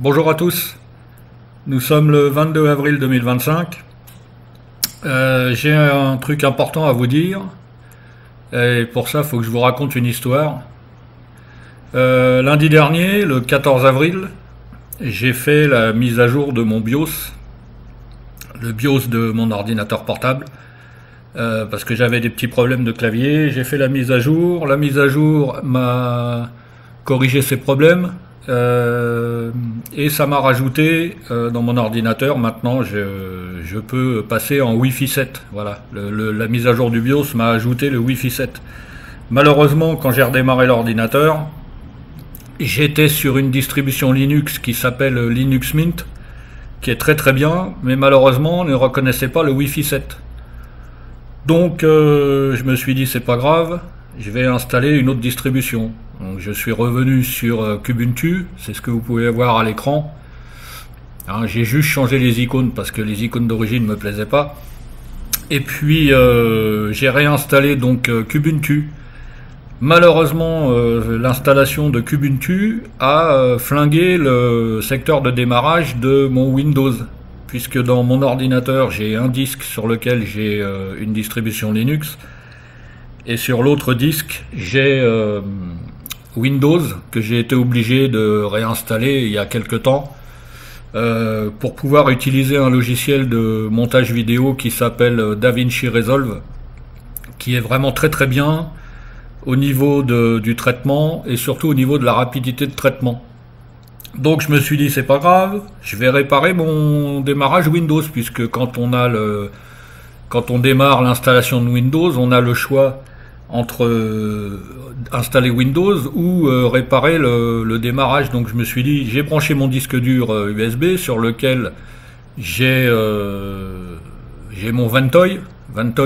Bonjour à tous, nous sommes le 22 avril 2025. J'ai un truc important à vous dire, et pour ça il faut que je vous raconte une histoire. Lundi dernier, le 14 avril, j'ai fait la mise à jour de mon BIOS, le BIOS de mon ordinateur portable, parce que j'avais des petits problèmes de clavier. J'ai fait la mise à jour m'a corrigé ces problèmes. Et ça m'a rajouté dans mon ordinateur. Maintenant je peux passer en Wi-Fi 7. Voilà, la mise à jour du BIOS m'a ajouté le Wi-Fi 7. Malheureusement, quand j'ai redémarré l'ordinateur, j'étais sur une distribution Linux qui s'appelle Linux Mint, qui est très très bien, mais malheureusement on ne reconnaissait pas le Wi-Fi 7. Donc je me suis dit c'est pas grave, je vais installer une autre distribution. Donc je suis revenu sur Kubuntu, c'est ce que vous pouvez voir à l'écran. Hein, j'ai juste changé les icônes parce que les icônes d'origine ne me plaisaient pas. Et puis j'ai réinstallé donc Kubuntu. Malheureusement, l'installation de Kubuntu a flingué le secteur de démarrage de mon Windows, puisque dans mon ordinateur j'ai un disque sur lequel j'ai une distribution Linux, et sur l'autre disque j'ai Windows que j'ai été obligé de réinstaller il y a quelque temps pour pouvoir utiliser un logiciel de montage vidéo qui s'appelle DaVinci Resolve, qui est vraiment très très bien au niveau du traitement et surtout au niveau de la rapidité de traitement. Donc je me suis dit c'est pas grave, je vais réparer mon démarrage Windows, puisque quand on démarre l'installation de Windows, on a le choix entre installer Windows ou réparer le démarrage. Donc je me suis dit, j'ai branché mon disque dur USB sur lequel j'ai mon Ventoy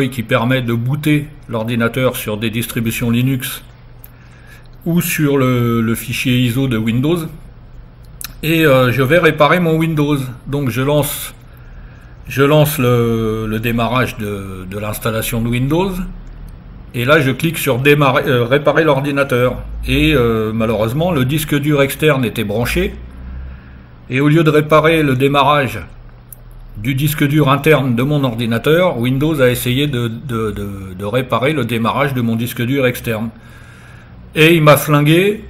qui permet de booter l'ordinateur sur des distributions Linux ou sur le fichier ISO de Windows, et je vais réparer mon Windows. Donc je lance le démarrage de l'installation de Windows. Et là, je clique sur réparer l'ordinateur. Et malheureusement, le disque dur externe était branché. Et au lieu de réparer le démarrage du disque dur interne de mon ordinateur, Windows a essayé de réparer le démarrage de mon disque dur externe. Et il m'a flingué,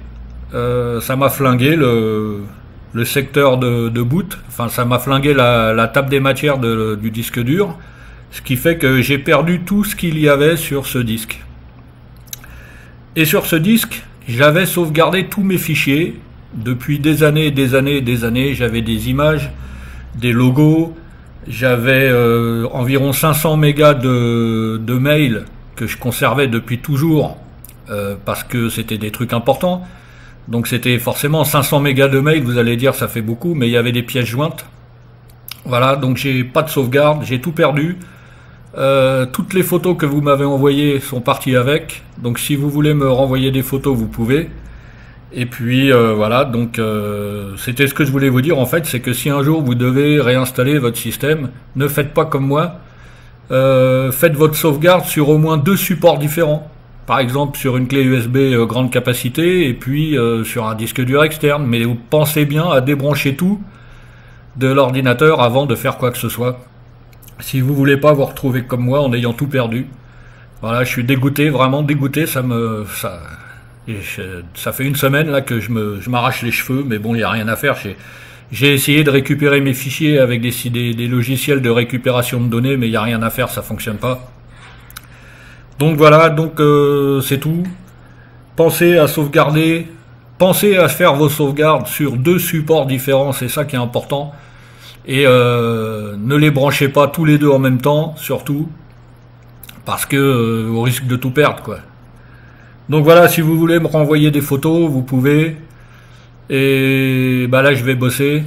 ça m'a flingué le secteur de boot. Enfin, ça m'a flingué la table des matières du disque dur. Ce qui fait que j'ai perdu tout ce qu'il y avait sur ce disque. Et sur ce disque, j'avais sauvegardé tous mes fichiers depuis des années et des années et des années. J'avais des images, des logos, j'avais environ 500 mégas de mails que je conservais depuis toujours parce que c'était des trucs importants. Donc c'était forcément 500 mégas de mails, vous allez dire ça fait beaucoup, mais il y avait des pièces jointes. Voilà, donc j'ai pas de sauvegarde, j'ai tout perdu. Toutes les photos que vous m'avez envoyées sont parties avec, donc si vous voulez me renvoyer des photos vous pouvez. Et puis voilà, donc c'était ce que je voulais vous dire en fait, c'est que si un jour vous devez réinstaller votre système, ne faites pas comme moi, faites votre sauvegarde sur au moins 2 supports différents, par exemple sur une clé USB grande capacité et puis sur un disque dur externe, mais vous pensez bien à débrancher tout de l'ordinateur avant de faire quoi que ce soit, si vous voulez pas vous retrouver comme moi en ayant tout perdu. Voilà, je suis dégoûté, vraiment dégoûté, ça fait une semaine là que je m'arrache les cheveux, mais bon, il n'y a rien à faire. J'ai essayé de récupérer mes fichiers avec des logiciels de récupération de données, mais il n'y a rien à faire, ça fonctionne pas. Donc voilà, donc c'est tout. Pensez à sauvegarder, pensez à faire vos sauvegardes sur 2 supports différents, c'est ça qui est important. Et ne les branchez pas tous les 2 en même temps, surtout, parce que au risque de tout perdre, quoi. Donc voilà, si vous voulez me renvoyer des photos, vous pouvez. Et bah là, je vais bosser.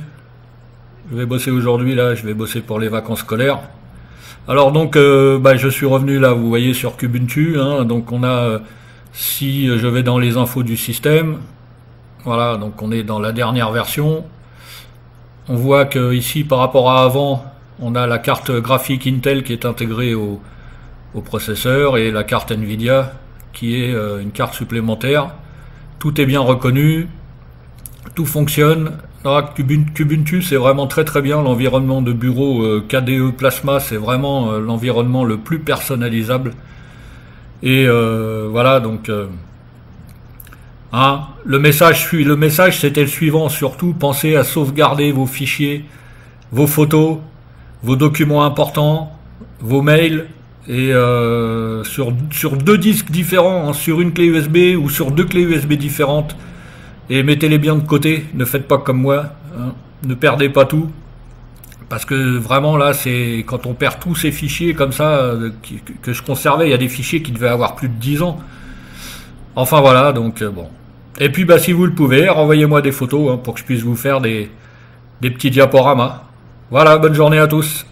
Je vais bosser aujourd'hui, là, je vais bosser pour les vacances scolaires. Alors donc, je suis revenu là, vous voyez, sur Kubuntu. Hein, donc on a, si je vais dans les infos du système, voilà, donc on est dans la dernière version. On voit que ici, par rapport à avant, on a la carte graphique Intel qui est intégrée au processeur et la carte Nvidia qui est une carte supplémentaire. Tout est bien reconnu, tout fonctionne. Kubuntu, c'est vraiment très très bien. L'environnement de bureau KDE Plasma, c'est vraiment l'environnement le plus personnalisable. Et voilà, donc hein, le message c'était le suivant, surtout pensez à sauvegarder vos fichiers, vos photos, vos documents importants, vos mails, et sur deux disques différents, hein, sur une clé USB ou sur deux clés USB différentes, et mettez-les bien de côté, ne faites pas comme moi, hein, ne perdez pas tout, parce que vraiment là, c'est quand on perd tous ces fichiers comme ça, que je conservais, il y a des fichiers qui devaient avoir plus de 10 ans. Enfin voilà, donc bon. Et puis bah si vous le pouvez, renvoyez-moi des photos, hein, pour que je puisse vous faire des petits diaporamas. Voilà, bonne journée à tous.